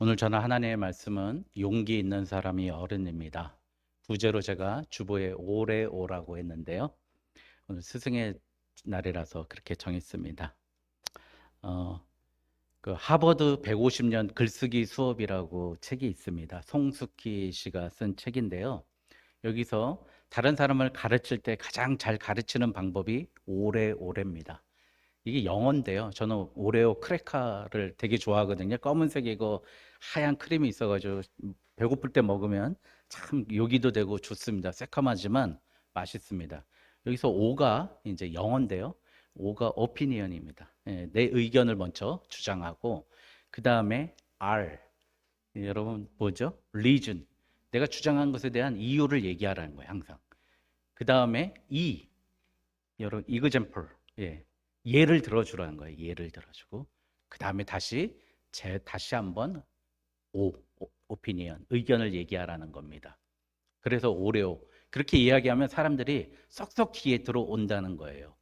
오늘 저는 하나님의 말씀은 용기 있는 사람이 어른입니다. 부제로 제가 주보에 오래오라고 했는데요. 오늘 스승의 날이라서 그렇게 정했습니다. 어, 그 하버드 150년 글쓰기 수업이라고 책이 있습니다. 송숙희 씨가 쓴 책인데요. 여기서 다른 사람을 가르칠 때 가장 잘 가르치는 방법이 오래오래입니다. 이게 영어인데요. 저는 오레오 크래커를 되게 좋아하거든요. 검은색이고 하얀 크림이 있어가지고 배고플 때 먹으면 참 요기도 되고 좋습니다. 새까마지만 맛있습니다. 여기서 오가 이제 영어인데요. 오가 오피니언입니다. 예, 내 의견을 먼저 주장하고 그 다음에 R, 여러분 뭐죠? reason, 내가 주장한 것에 대한 이유를 얘기하라는 거예요. 항상. 그 다음에 E, 여러분 example, 예, 예를 들어주라는 거예요. 예를 들어주고 그 다음에 다시 한번 오피니언, 의견을 얘기하라는 겁니다. 그래서 오레오, 그렇게 이야기하면 사람들이 썩썩 귀에 들어온다는 거예요.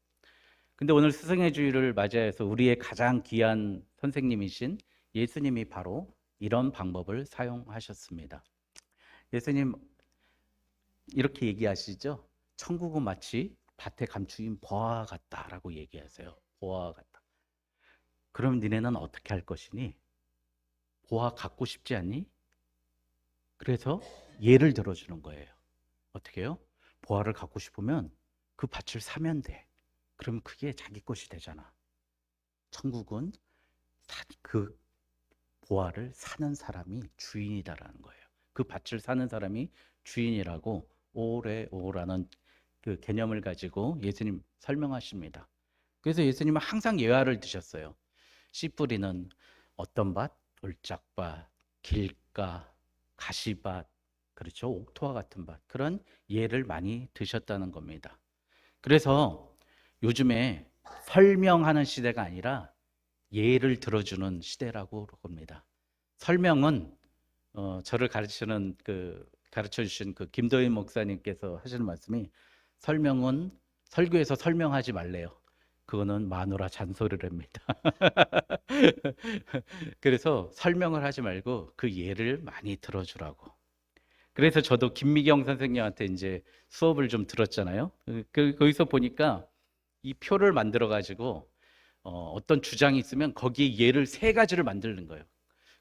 근데 오늘 스승의 주일을 맞이해서 우리의 가장 귀한 선생님이신 예수님이 바로 이런 방법을 사용하셨습니다. 예수님 이렇게 얘기하시죠. 천국은 마치 밭에 감추인 보화 같다라고 얘기하세요. 보화 같다. 그럼 니네는 어떻게 할 것이니? 보화 갖고 싶지 않니? 그래서 예를 들어주는 거예요. 어떻게 해요? 보화를 갖고 싶으면 그 밭을 사면 돼. 그럼 그게 자기 것이 되잖아. 천국은 그 보화를 사는 사람이 주인이다라는 거예요. 그 밭을 사는 사람이 주인이라고 오레오라는 그 개념을 가지고 예수님 설명하십니다. 그래서 예수님은 항상 예화를 드셨어요. 씨 뿌리는 어떤 밭? 돌짝밭, 길가, 가시밭, 그렇죠? 옥토와 같은 밭. 그런 예를 많이 드셨다는 겁니다. 그래서 요즘에 설명하는 시대가 아니라 예를 들어주는 시대라고 합니다. 설명은 저를 가르쳐 주신 그 김도인 목사님께서 하시는 말씀이 설명은 설교에서 설명하지 말래요. 그거는 마누라 잔소리랍니다. 그래서 설명을 하지 말고 그 예를 많이 들어주라고. 그래서 저도 김미경 선생님한테 이제 수업을 좀 들었잖아요. 거기서 보니까 이 표를 만들어 가지고 어떤 주장이 있으면 거기에 예를 세 가지를 만드는 거예요.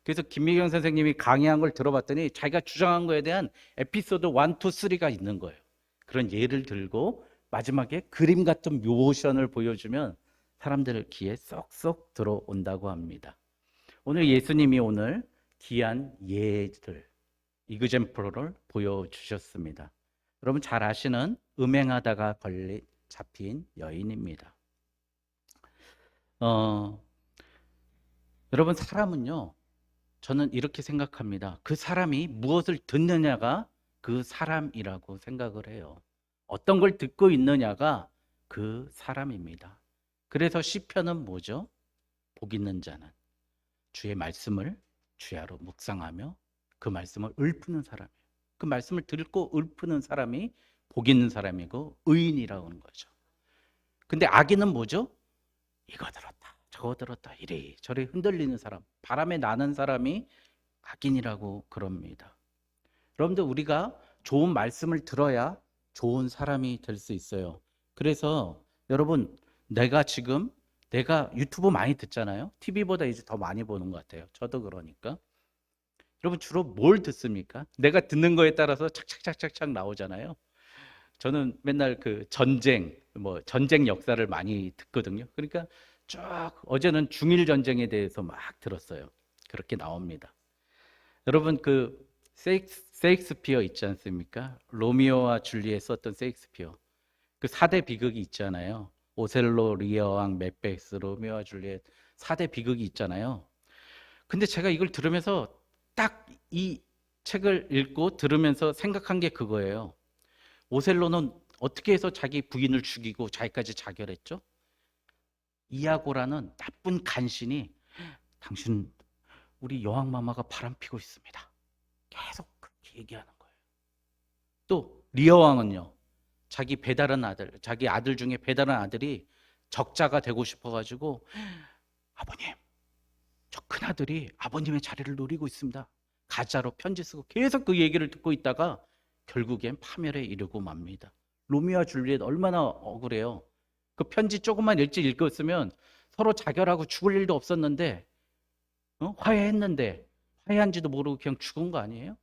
그래서 김미경 선생님이 강의한 걸 들어봤더니 자기가 주장한 거에 대한 에피소드 1, 2, 3가 있는 거예요. 그런 예를 들고 마지막에 그림 같은 묘션을 보여주면 사람들 귀에 쏙쏙 들어온다고 합니다. 오늘 예수님이 오늘 귀한 예들, 이그젠플러를 보여주셨습니다. 여러분 잘 아시는 음행하다가 잡힌 여인입니다. 여러분 사람은요, 저는 이렇게 생각합니다. 그 사람이 무엇을 듣느냐가 그 사람이라고 생각을 해요. 어떤 걸 듣고 있느냐가 그 사람입니다. 그래서 시편은 뭐죠? 복 있는 자는 주의 말씀을 주야로 묵상하며 그 말씀을 읊는 사람이에요. 그 말씀을 듣고 읊는 사람이 복 있는 사람이고 의인이라고 하는 거죠. 근데 악인은 뭐죠? 이거 들었다 저거 들었다 이래저래 흔들리는 사람, 바람에 나는 사람이 악인이라고 그럽니다. 여러분들 우리가 좋은 말씀을 들어야 좋은 사람이 될 수 있어요. 그래서 여러분 내가 유튜브 많이 듣잖아요. TV보다 이제 더 많이 보는 것 같아요. 저도 그러니까. 여러분 주로 뭘 듣습니까? 내가 듣는 거에 따라서 착착착착착 나오잖아요. 저는 맨날 그 전쟁 역사를 많이 듣거든요. 그러니까 쫙 어제는 중일 전쟁에 대해서 막 들었어요. 그렇게 나옵니다. 여러분 그 세익스피어 있지 않습니까? 로미오와 줄리엣 썼던 세익스피어. 그 4대 비극이 있잖아요. 오셀로, 리어왕, 맥베스, 로미오와 줄리엣 4대 비극이 있잖아요. 근데 제가 이걸 들으면서 딱 이 책을 읽고 들으면서 생각한 게 그거예요. 오셀로는 어떻게 해서 자기 부인을 죽이고 자기까지 자결했죠? 이아고라는 나쁜 간신이 당신 우리 여왕마마가 바람피고 있습니다. 계속 그렇게 얘기하는 거예요. 또 리어왕은요. 자기 아들 중에 배다른 아들이 적자가 되고 싶어가지고 아버님 저 큰아들이 아버님의 자리를 노리고 있습니다. 가짜로 편지 쓰고 계속 그 얘기를 듣고 있다가 결국엔 파멸에 이르고 맙니다. 로미오와 줄리엣 얼마나 억울해요. 그 편지 조금만 일찍 읽었으면 서로 자결하고 죽을 일도 없었는데, 화해했는데 화해한지도 모르고 그냥 죽은 거 아니에요?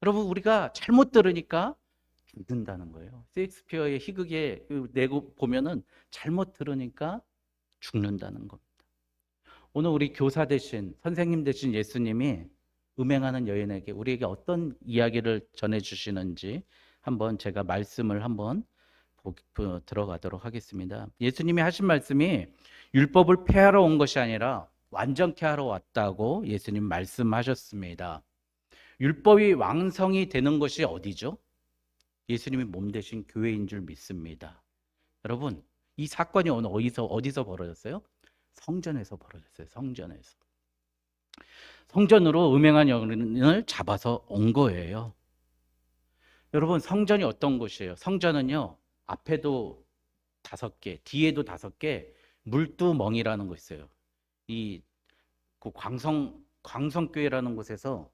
여러분, 우리가 잘못 들으니까 죽는다는 거예요. 셰익스피어의 희극에 내고 보면은 잘못 들으니까 죽는다는 겁니다. 오늘 우리 교사 대신, 선생님 대신 예수님이 음행하는 여인에게 우리에게 어떤 이야기를 전해주시는지 한번 제가 말씀을 한번 들어가도록 하겠습니다. 예수님이 하신 말씀이 율법을 폐하러 온 것이 아니라 완전케 하러 왔다고 예수님 말씀하셨습니다. 율법이 왕성이 되는 것이 어디죠? 예수님이 몸 대신 교회인 줄 믿습니다. 여러분, 이 사건이 오늘 어디서 벌어졌어요? 성전에서 벌어졌어요. 성전에서. 성전으로 음행한 여인을 잡아서 온 거예요. 여러분, 성전이 어떤 곳이에요? 성전은요, 앞에도 5개, 뒤에도 5개, 물두멍이라는 거 있어요. 그 광성교회라는 곳에서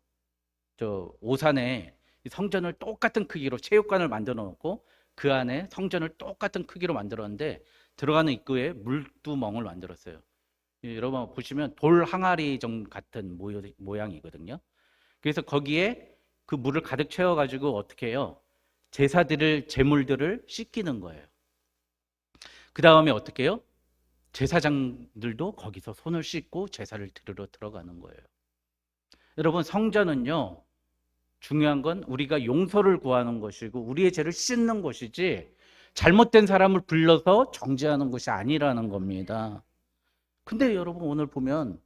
저 오산에 성전을 똑같은 크기로 체육관을 만들어 놓고 그 안에 성전을 똑같은 크기로 만들었는데 들어가는 입구에 물두멍을 만들었어요. 여러분 보시면 돌 항아리 좀 같은 모양이거든요. 그래서 거기에 그 물을 가득 채워가지고 어떻게 해요? 제물들을 씻기는 거예요. 그 다음에 어떻게 해요? 제사장들도 거기서 손을 씻고 제사를 드리러 들어가는 거예요. 여러분, 성전은요, 중요한 건 우리가 용서를 구하는 것이고 우리의 죄를 씻는 것이지 잘못된 사람을 불러서 정죄하는 것이 아니라는 겁니다. 근데 여러분, 오늘 보면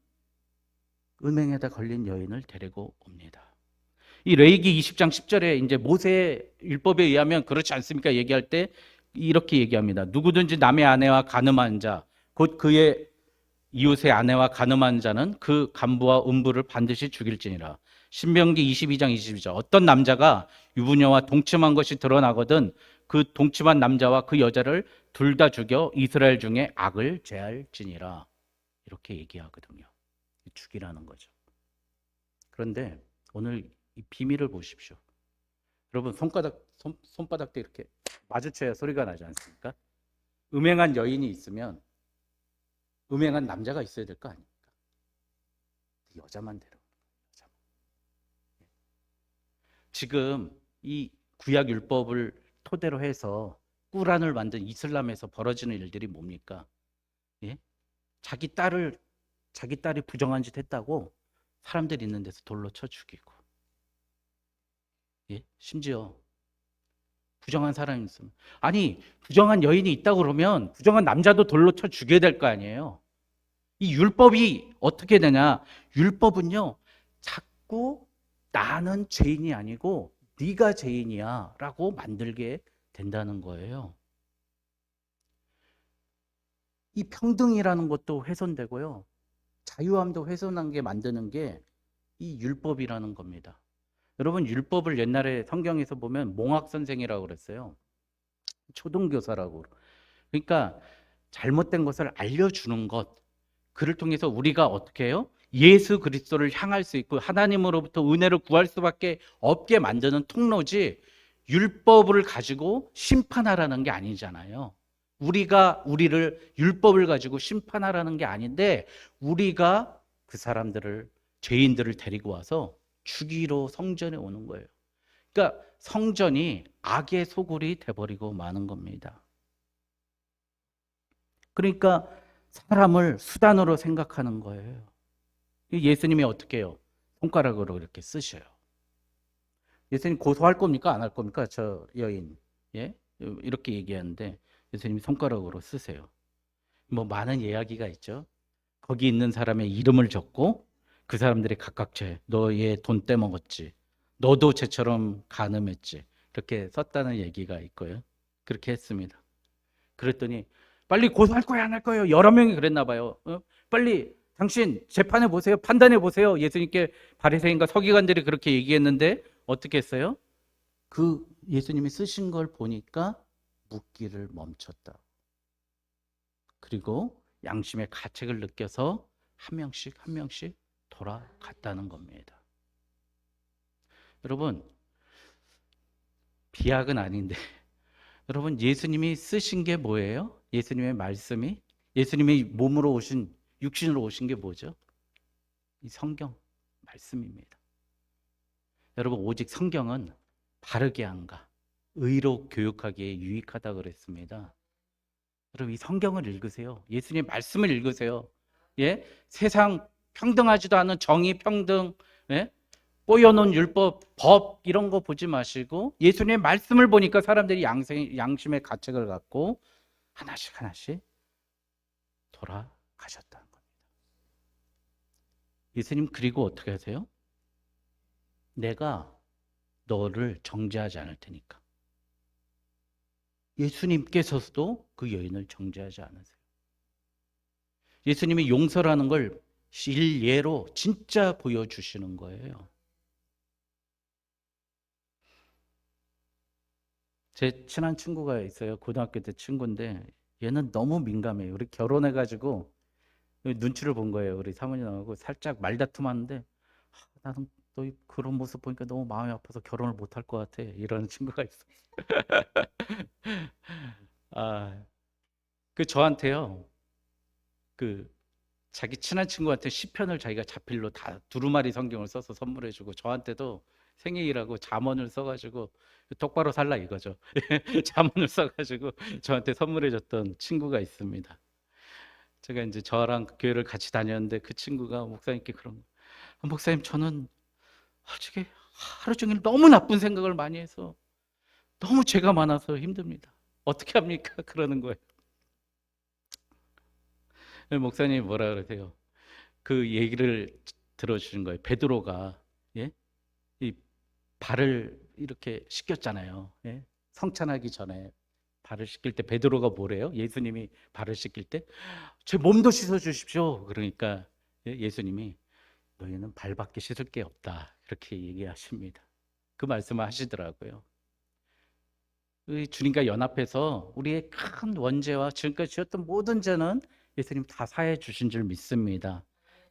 음행에다 걸린 여인을 데리고 옵니다. 이 레위기 20장 10절에 이제 모세 율법에 의하면 그렇지 않습니까? 얘기할 때 이렇게 얘기합니다. 누구든지 남의 아내와 간음한 자, 곧 그의 이웃의 아내와 간음한 자는 그 간부와 음부를 반드시 죽일지니라. 신명기 22장 22절. 어떤 남자가 유부녀와 동침한 것이 드러나거든 그 동침한 남자와 그 여자를 둘 다 죽여 이스라엘 중에 악을 제할지니라. 이렇게 얘기하거든요. 죽이라는 거죠. 그런데 오늘 이 비밀을 보십시오. 여러분, 손바닥도 이렇게 마주쳐야 소리가 나지 않습니까? 음행한 여인이 있으면 음행한 남자가 있어야 될 거 아닙니까? 여자만 데려오는 거예요. 지금 이 구약 율법을 토대로 해서 꾸란을 만든 이슬람에서 벌어지는 일들이 뭡니까? 예? 자기 딸이 부정한 짓 했다고 사람들이 있는 데서 돌로 쳐 죽이고, 예? 심지어 부정한 사람이 있으면, 아니 부정한 여인이 있다고 그러면 부정한 남자도 돌로 쳐 죽여야 될 거 아니에요. 이 율법이 어떻게 되냐? 율법은요, 자꾸 나는 죄인이 아니고 네가 죄인이야 라고 만들게 된다는 거예요. 이 평등이라는 것도 훼손되고요, 자유함도 훼손한 게 만드는 게 이 율법이라는 겁니다. 여러분, 율법을 옛날에 성경에서 보면 몽학 선생이라고 그랬어요. 초등교사라고. 그러니까 잘못된 것을 알려주는 것, 그를 통해서 우리가 어떻게 해요? 예수 그리스도를 향할 수 있고 하나님으로부터 은혜를 구할 수밖에 없게 만드는 통로지, 율법을 가지고 심판하라는 게 아니잖아요. 우리를 율법을 가지고 심판하라는 게 아닌데 우리가 그 사람들을, 죄인들을 데리고 와서 죽이러 성전에 오는 거예요. 그러니까 성전이 악의 소굴이 돼버리고 마는 겁니다. 그러니까 사람을 수단으로 생각하는 거예요. 예수님이 어떻게 해요? 손가락으로 이렇게 쓰셔요. 예수님 고소할 겁니까? 안 할 겁니까? 저 여인. 예? 이렇게 얘기하는데 예수님이 손가락으로 쓰세요. 뭐 많은 이야기가 있죠. 거기 있는 사람의 이름을 적고 그 사람들이 각각 너 얘 돈 떼먹었지, 너도 쟤처럼 간음했지, 이렇게 썼다는 얘기가 있고요. 그렇게 했습니다. 그랬더니 빨리 고소할 거야 안 할 거예요? 여러 명이 그랬나 봐요. 빨리 당신 재판해 보세요, 판단해 보세요. 예수님께 바리새인과 서기관들이 그렇게 얘기했는데 어떻게 했어요? 그 예수님이 쓰신 걸 보니까 묻기를 멈췄다. 그리고 양심의 가책을 느껴서 한 명씩 한 명씩 돌아갔다는 겁니다. 여러분, 비약은 아닌데 여러분, 예수님이 쓰신 게 뭐예요? 예수님의 말씀이, 예수님이 몸으로 오신, 육신으로 오신 게 뭐죠? 이 성경 말씀입니다. 여러분, 오직 성경은 바르게 한가, 의로 교육하기에 유익하다 그랬습니다. 여러분, 이 성경을 읽으세요. 예수님의 말씀을 읽으세요. 예? 세상 평등하지도 않은 정의, 평등, 예? 꼬여놓은 율법, 법 이런 거 보지 마시고 예수님의 말씀을 보니까 사람들이 양심의 가책을 갖고 하나씩 하나씩 돌아가셨다는 겁니다. 예수님 그리고 어떻게 하세요? 내가 너를 정죄하지 않을 테니까. 예수님께서도 그 여인을 정죄하지 않으세요. 예수님이 용서라는 걸 일예로 진짜 보여주시는 거예요. 제 친한 친구가 있어요. 고등학교 때 친구인데 얘는 너무 민감해요. 우리 결혼해가지고 눈치를 본 거예요. 우리 사모님하고 살짝 말다툼하는데 나는 너 그런 모습 보니까 너무 마음이 아파서 결혼을 못 할 것 같아. 이런 친구가 있어요. 아, 그 저한테요. 그 자기 친한 친구한테 시편을 자기가 자필로 다 두루마리 성경을 써서 선물해주고 저한테도 생일이라고 잠언을 써가지고 똑바로 살라 이거죠. 잠언을 써가지고 저한테 선물해줬던 친구가 있습니다. 제가 이제 저랑 교회를 같이 다녔는데 그 친구가 목사님께 그런 거, 목사님 저는 솔직히 하루 종일 너무 나쁜 생각을 많이 해서 너무 죄가 많아서 힘듭니다. 어떻게 합니까? 그러는 거예요. 목사님이 뭐라 그러세요? 그 얘기를 들어주신 거예요. 베드로가 예? 이 발을 이렇게 씻겼잖아요. 예? 성찬하기 전에 발을 씻길 때 베드로가 뭐래요? 예수님이 발을 씻길 때 제 몸도 씻어 주십시오. 그러니까 예수님이 너희는 발밖에 씻을 게 없다. 그렇게 얘기하십니다. 그 말씀을 하시더라고요. 주님과 연합해서 우리의 큰 원죄와 지금까지 지었던 모든 죄는 예수님 다 사해 주신 줄 믿습니다.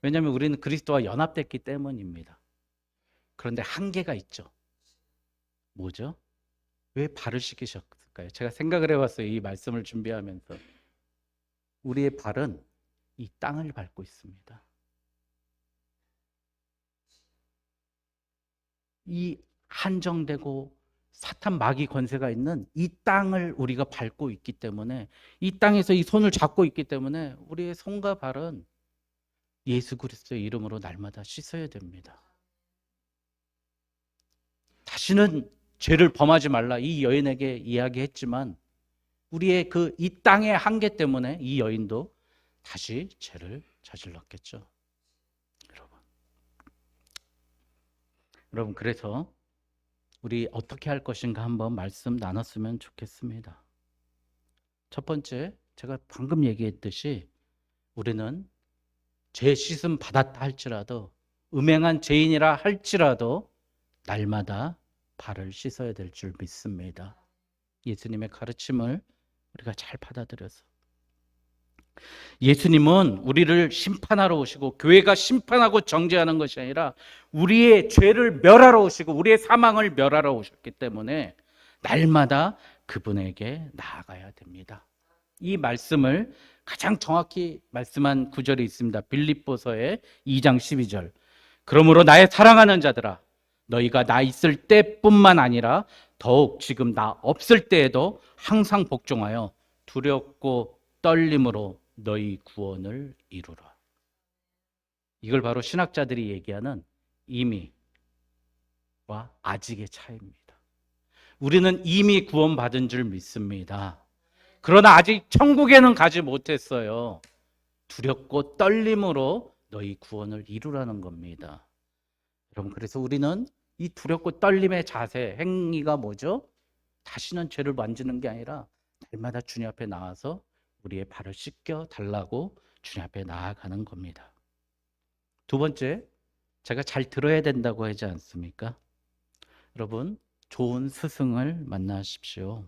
왜냐하면 우리는 그리스도와 연합됐기 때문입니다. 그런데 한계가 있죠. 뭐죠? 왜 발을 씻기셨을까요? 제가 생각을 해봤어요. 이 말씀을 준비하면서 우리의 발은 이 땅을 밟고 있습니다. 이 한정되고 사탄 마귀 권세가 있는 이 땅을 우리가 밟고 있기 때문에 이 땅에서 이 손을 잡고 있기 때문에 우리의 손과 발은 예수 그리스도의 이름으로 날마다 씻어야 됩니다. 다시는 죄를 범하지 말라 이 여인에게 이야기했지만 우리의 그 이 땅의 한계 때문에 이 여인도 다시 죄를 저질렀겠죠. 여러분 그래서 우리 어떻게 할 것인가 한번 말씀 나눴으면 좋겠습니다. 첫 번째, 제가 방금 얘기했듯이 우리는 죄 씻음 받았다 할지라도 음행한 죄인이라 할지라도 날마다 발을 씻어야 될 줄 믿습니다. 예수님의 가르침을 우리가 잘 받아들여서 예수님은 우리를 심판하러 오시고 교회가 심판하고 정죄하는 것이 아니라 우리의 죄를 멸하러 오시고 우리의 사망을 멸하러 오셨기 때문에 날마다 그분에게 나아가야 됩니다. 이 말씀을 가장 정확히 말씀한 구절이 있습니다. 빌립보서의 2장 12절. 그러므로 나의 사랑하는 자들아 너희가 나 있을 때뿐만 아니라 더욱 지금 나 없을 때에도 항상 복종하여 두렵고 떨림으로 너희 구원을 이루라. 이걸 바로 신학자들이 얘기하는 이미와 아직의 차이입니다. 우리는 이미 구원받은 줄 믿습니다. 그러나 아직 천국에는 가지 못했어요. 두렵고 떨림으로 너희 구원을 이루라는 겁니다. 여러분 그래서 우리는 이 두렵고 떨림의 자세, 행위가 뭐죠? 다시는 죄를 만지는 게 아니라 날마다 주님 앞에 나와서 우리의 발을 씻겨 달라고 주님 앞에 나아가는 겁니다. 두 번째, 제가 잘 들어야 된다고 하지 않습니까? 여러분, 좋은 스승을 만나십시오.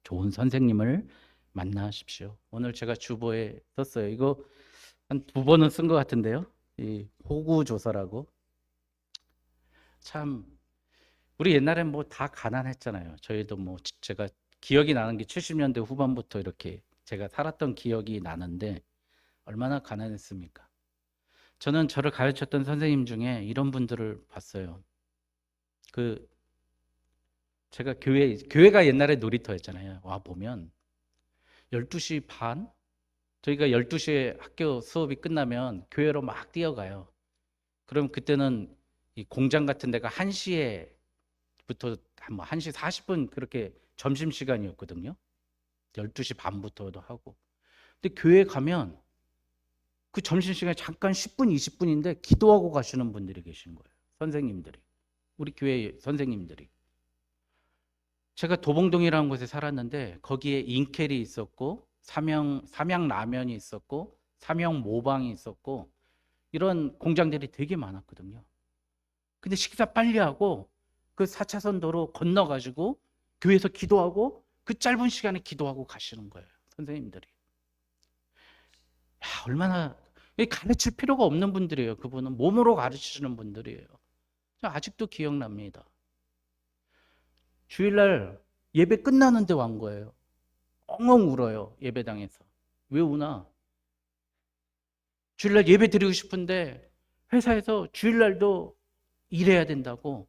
좋은 선생님을 만나십시오. 오늘 제가 주보에 썼어요. 이거 한 두 번은 쓴 것 같은데요. 이 호구조서라고. 참 우리 옛날엔 뭐 다 가난했잖아요. 저희도 뭐 제가 기억이 나는 게 70년대 후반부터 이렇게 제가 살았던 기억이 나는데 얼마나 가난했습니까? 저는 저를 가르쳤던 선생님 중에 이런 분들을 봤어요. 그 제가 교회가 옛날에 놀이터였잖아요. 와 보면 12시 반 저희가 12시에 학교 수업이 끝나면 교회로 막 뛰어가요. 그럼 그때는 이 공장 같은 데가 1시에부터 한 1시 40분 그렇게 점심시간이었거든요. 12시 반부터도 하고. 근데 교회 가면 그 점심시간에 잠깐 10분, 20분인데 기도하고 가시는 분들이 계신 거예요. 선생님들이. 우리 교회 선생님들이. 제가 도봉동이라는 곳에 살았는데 거기에 인켈이 있었고 삼양라면이 있었고 삼양모방이 있었고 이런 공장들이 되게 많았거든요. 근데 식사 빨리 하고 그 4차선 도로 건너가지고 교회에서 기도하고 그 짧은 시간에 기도하고 가시는 거예요. 선생님들이. 야, 얼마나 가르칠 필요가 없는 분들이에요. 그분은 몸으로 가르치시는 분들이에요. 저 아직도 기억납니다. 주일날 예배 끝나는데 완 거예요. 엉엉 울어요. 예배당에서. 왜 우나? 주일날 예배 드리고 싶은데 회사에서 주일날도 일해야 된다고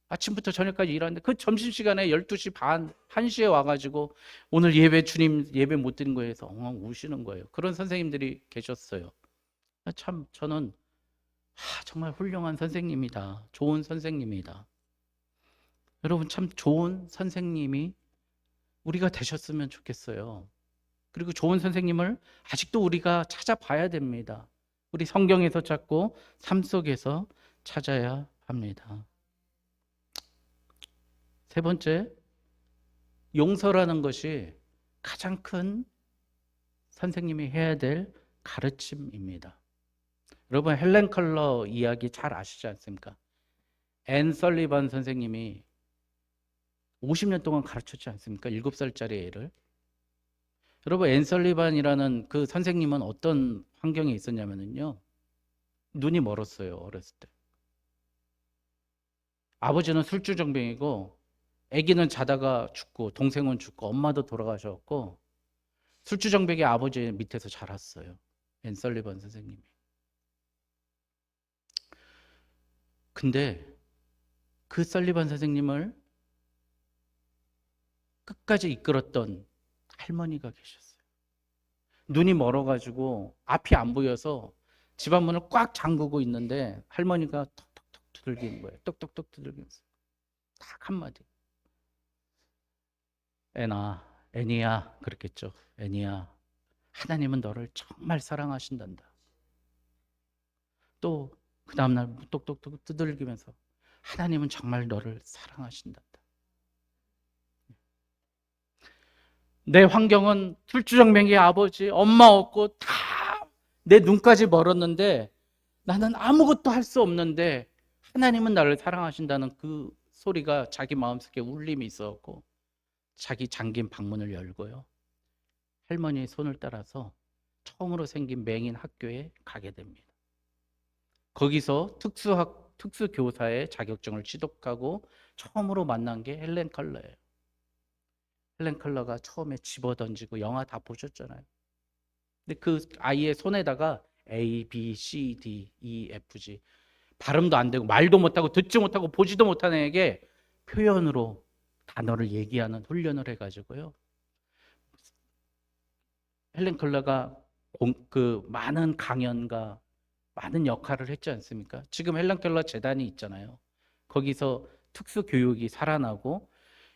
아침부터 저녁까지 일하는데 그 점심시간에 12시 반, 1시에 와가지고 오늘 예배 주님 예배 못 드린 거에 서 엉엉 우시는 거예요. 그런 선생님들이 계셨어요. 참 저는 정말 훌륭한 선생님이다. 좋은 선생님이다. 여러분 참 좋은 선생님이 우리가 되셨으면 좋겠어요. 그리고 좋은 선생님을 아직도 우리가 찾아봐야 됩니다. 우리 성경에서 찾고 삶 속에서 찾아야 합니다. 세 번째, 용서라는 것이 가장 큰 선생님이 해야 될 가르침입니다. 여러분 헬렌 컬러 이야기 잘 아시지 않습니까? 앤 설리반 선생님이 50년 동안 가르쳤지 않습니까? 7살짜리 애를. 여러분 앤 설리반이라는 그 선생님은 어떤 환경에 있었냐면요. 눈이 멀었어요. 어렸을 때. 아버지는 술주정뱅이고 아기는 자다가 죽고 동생은 죽고 엄마도 돌아가셨고 술주정뱅이 아버지 밑에서 자랐어요. 앤 설리반 선생님이. 근데 그 설리반 선생님을 끝까지 이끌었던 할머니가 계셨어요. 눈이 멀어가지고 앞이 안 보여서 집안 문을 꽉 잠그고 있는데 할머니가 톡톡톡 두들기는 거예요. 똑똑똑 두들기면서 딱 한마디. 애나, 애니야 그랬겠죠. 애니야, 하나님은 너를 정말 사랑하신단다. 또 그 다음날 똑똑똑 두들기면서 하나님은 정말 너를 사랑하신단다. 내 환경은 술주정뱅이 아버지, 엄마 없고 다 내 눈까지 멀었는데 나는 아무것도 할 수 없는데 하나님은 나를 사랑하신다는 그 소리가 자기 마음속에 울림이 있었고 자기 잠긴 방문을 열고요. 할머니의 손을 따라서 처음으로 생긴 맹인 학교에 가게 됩니다. 거기서 특수교사의 자격증을 취득하고 처음으로 만난 게 헬렌 컬러예요. 헬렌 컬러가 처음에 집어던지고 영화 다 보셨잖아요. 근데 그 아이의 손에다가 A, B, C, D, E, F, G 발음도 안 되고 말도 못하고 듣지 못하고 보지도 못하는 애에게 표현으로 단어를 얘기하는 훈련을 해가지고요. 헬렌 컬러가 그 많은 강연과 많은 역할을 했지 않습니까? 지금 헬렌 컬러 재단이 있잖아요. 거기서 특수 교육이 살아나고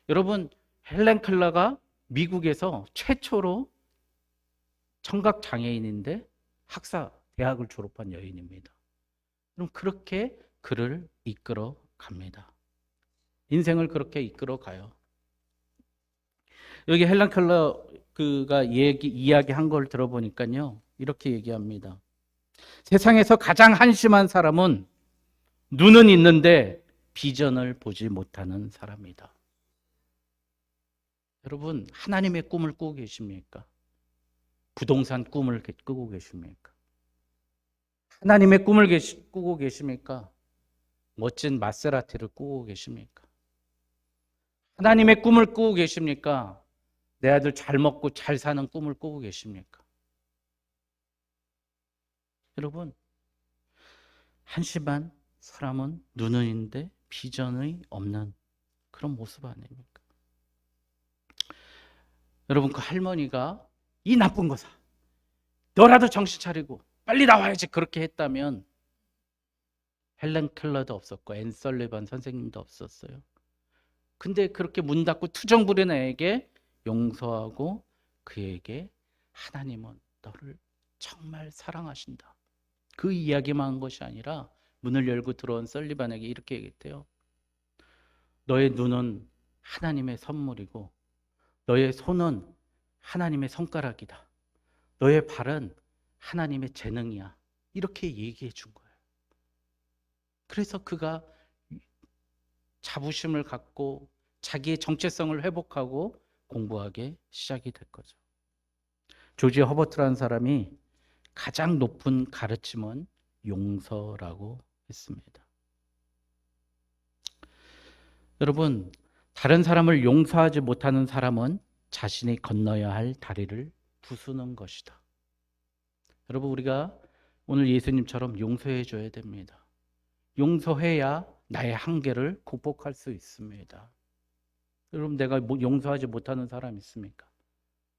여러분 헬렌 컬러가 미국에서 최초로 청각 장애인인데 학사 대학을 졸업한 여인입니다. 그럼 그렇게 그를 이끌어 갑니다. 인생을 그렇게 이끌어 가요. 여기 헬렌 켈러 그가 이야기한 걸 들어보니까요. 이렇게 얘기합니다. 세상에서 가장 한심한 사람은 눈은 있는데 비전을 보지 못하는 사람이다. 여러분 하나님의 꿈을 꾸고 계십니까? 부동산 꿈을 꾸고 계십니까? 하나님의 꿈을 꾸고 계십니까? 멋진 마세라티를 꾸고 계십니까? 하나님의 꿈을 꾸고 계십니까? 내 아들 잘 먹고 잘 사는 꿈을 꾸고 계십니까? 여러분, 한심한 사람은 눈은 있는데 비전이 없는 그런 모습 아닙니까? 여러분, 그 할머니가 이 나쁜 거사, 너라도 정신 차리고 빨리 나와야지 그렇게 했다면 헬렌 켈러도 없었고 앤 설리반 선생님도 없었어요. 근데 그렇게 문 닫고 투정 부리는 애에게 용서하고 그에게 하나님은 너를 정말 사랑하신다. 그 이야기만 한 것이 아니라 문을 열고 들어온 설리반에게 이렇게 얘기했대요. 너의 눈은 하나님의 선물이고 너의 손은 하나님의 손가락이다. 너의 발은 하나님의 재능이야. 이렇게 얘기해 준 거예요. 그래서 그가 자부심을 갖고 자기의 정체성을 회복하고 공부하기 시작이 될 거죠. 조지 허버트라는 사람이 가장 높은 가르침은 용서라고 했습니다. 여러분, 다른 사람을 용서하지 못하는 사람은 자신이 건너야 할 다리를 부수는 것이다. 여러분, 우리가 오늘 예수님처럼 용서해 줘야 됩니다. 용서해야 나의 한계를 극복할 수 있습니다. 여러분, 내가 용서하지 못하는 사람 있습니까?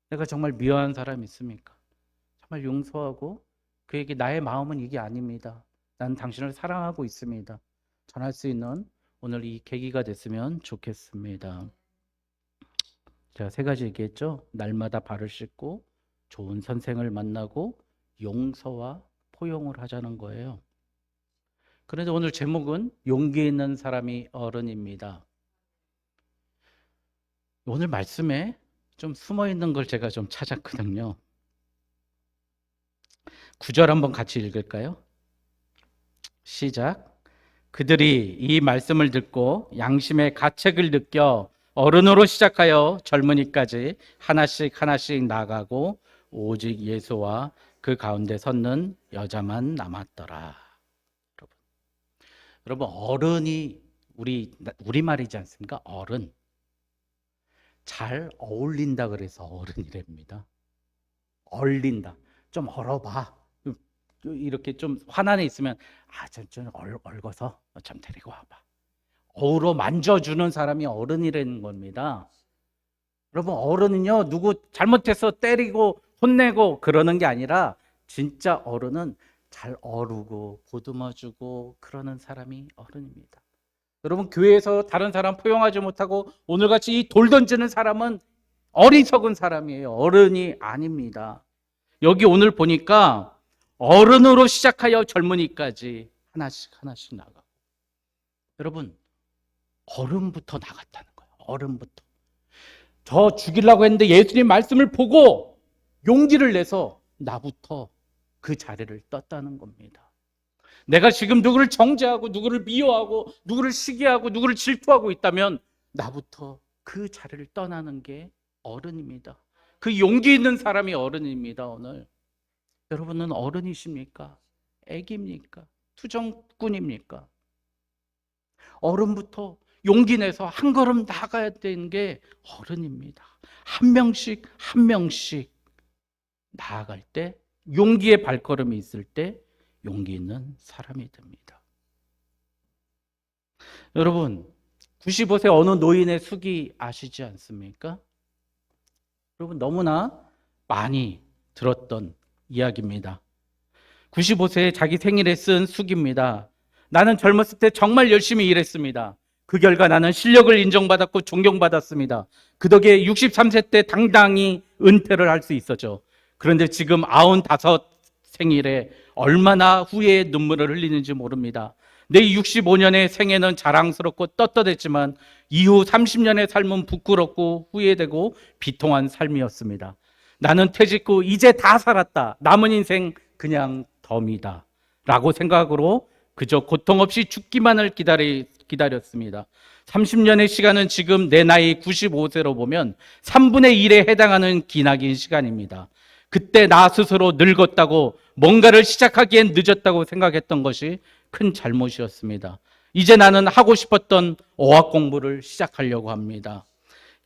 내가 정말 미워한 사람 있습니까? 정말 용서하고 그에게 나의 마음은 이게 아닙니다. 나는 당신을 사랑하고 있습니다. 전할 수 있는 오늘 이 계기가 됐으면 좋겠습니다. 제가 3가지 얘기했죠. 날마다 발을 씻고 좋은 선생을 만나고 용서와 포용을 하자는 거예요. 그런데 오늘 제목은 용기 있는 사람이 어른입니다. 오늘 말씀에 좀 숨어 있는 걸 제가 좀 찾았거든요. 9절 한번 같이 읽을까요? 시작. 그들이 이 말씀을 듣고 양심의 가책을 느껴 어른으로 시작하여 젊은이까지 하나씩 하나씩 나가고 오직 예수와 그 가운데 섰는 여자만 남았더라. 여러분, 어른이 우리말이지 않습니까? 어른. 잘 어울린다 그래서 어른이랍니다. 얼린다. 좀 얼어봐. 이렇게 좀 화난애 있으면 좀 얼거서 좀 데리고 와봐. 어우러 만져주는 사람이 어른이라는 겁니다. 여러분, 어른은요, 누구 잘못해서 때리고 혼내고 그러는 게 아니라 진짜 어른은 잘 어루고 보듬어주고 그러는 사람이 어른입니다. 여러분, 교회에서 다른 사람 포용하지 못하고 오늘같이 이 돌 던지는 사람은 어리석은 사람이에요. 어른이 아닙니다. 여기 오늘 보니까 어른으로 시작하여 젊은이까지 하나씩 하나씩 나가고, 여러분, 어른부터 나갔다는 거예요. 어른부터. 저 죽이려고 했는데 예수님 말씀을 보고 용기를 내서 나부터 그 자리를 떴다는 겁니다. 내가 지금 누구를 정죄하고 누구를 미워하고 누구를 시기하고 누구를 질투하고 있다면 나부터 그 자리를 떠나는 게 어른입니다. 그 용기 있는 사람이 어른입니다. 오늘 여러분은 어른이십니까? 애기입니까? 투정꾼입니까? 어른부터 용기 내서 한 걸음 나가야 되는 게 어른입니다. 한 명씩 한 명씩 나아갈 때, 용기의 발걸음이 있을 때 용기 있는 사람이 됩니다. 여러분, 95세 어느 노인의 수기 아시지 않습니까? 여러분, 너무나 많이 들었던 이야기입니다. 95세에 자기 생일에 쓴 수기입니다. 나는 젊었을 때 정말 열심히 일했습니다. 그 결과 나는 실력을 인정받았고 존경받았습니다. 그 덕에 63세 때 당당히 은퇴를 할 수 있었죠. 그런데 지금 95 생일에 얼마나 후회의 눈물을 흘리는지 모릅니다. 내 65년의 생애는 자랑스럽고 떳떳했지만 이후 30년의 삶은 부끄럽고 후회되고 비통한 삶이었습니다. 나는 퇴직 후 이제 다 살았다. 남은 인생 그냥 덤이다. 라고 생각으로 그저 고통 없이 죽기만을 기다렸습니다. 30년의 시간은 지금 내 나이 95세로 보면 3분의 1에 해당하는 기나긴 시간입니다. 그때 나 스스로 늙었다고 뭔가를 시작하기엔 늦었다고 생각했던 것이 큰 잘못이었습니다. 이제 나는 하고 싶었던 어학 공부를 시작하려고 합니다.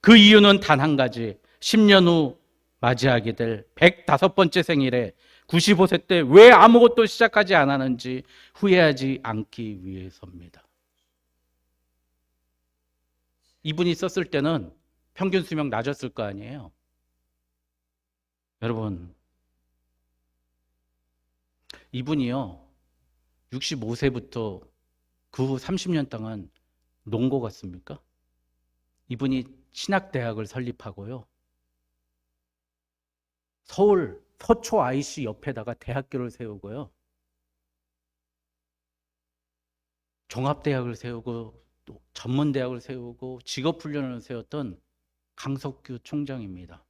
그 이유는 단 한 가지. 10년 후 맞이하게 될 105번째 생일에 95세 때 왜 아무것도 시작하지 않았는지 후회하지 않기 위해서입니다. 이분이 썼을 때는 평균 수명 낮았을 거 아니에요. 여러분, 이분이요, 65세부터 그 후 30년 동안 논고 같습니까? 이분이 신학대학을 설립하고요, 서울 서초 IC 옆에다가 대학교를 세우고요, 종합대학을 세우고 또 전문대학을 세우고 직업훈련을 세웠던 강석규 총장입니다.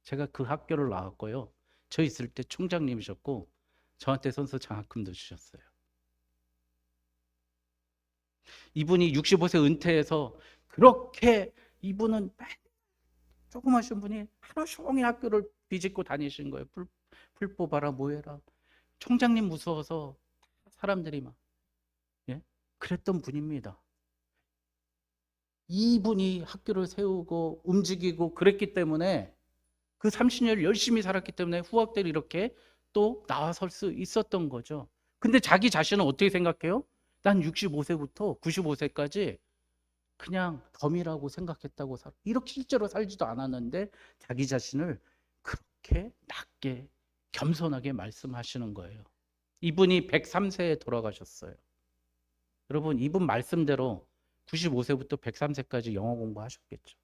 제가 그 학교를 나왔고요, 저 있을 때 총장님이셨고 저한테 선수 장학금도 주셨어요. 이분이 65세 은퇴해서 그렇게, 이분은 조그마신 분이 하루 종일 학교를 비집고 다니신 거예요. 풀 뽑아라 뭐 해라. 총장님 무서워서 사람들이 막, 예? 그랬던 분입니다. 이분이 학교를 세우고 움직이고 그랬기 때문에, 그 30년을 열심히 살았기 때문에 후학들이 이렇게 또 나와설 수 있었던 거죠. 근데 자기 자신은 어떻게 생각해요? 난 65세부터 95세까지 그냥 덤이라고 생각했다고 이렇게 실제로 살지도 않았는데 자기 자신을 그렇게 낮게 겸손하게 말씀하시는 거예요. 이분이 103세에 돌아가셨어요. 여러분, 이분 말씀대로 95세부터 103세까지 영어 공부하셨겠죠.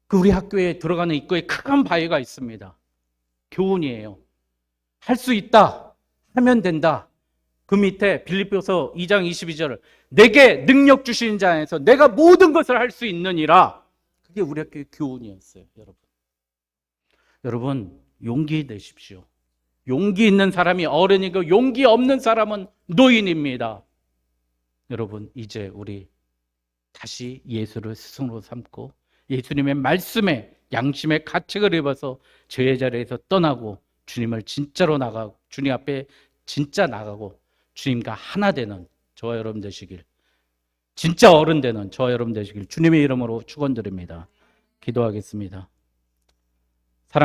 그 우리 학교에 들어가는 입구에 큰 바위가 있습니다. 교훈이에요. 할 수 있다, 하면 된다. 그 밑에 빌립보서 2장 22절, 내게 능력 주신 자 안에서 내가 모든 것을 할 수 있느니라. 그게 우리 학교의 교훈이었어요. 여러분, 용기 내십시오. 용기 있는 사람이 어른이고 용기 없는 사람은 노인입니다. 여러분, 이제 우리 다시 예수를 스승으로 삼고 예수님의 말씀에 양심의 가책을 입어서 죄의 자리에서 떠나고 주님을 진짜로 나가고 주님 앞에 진짜 나가고 주님과 하나 되는 저와 여러분 되시길, 진짜 어른 되는 저와 여러분 되시길 주님의 이름으로 축원드립니다. 기도하겠습니다.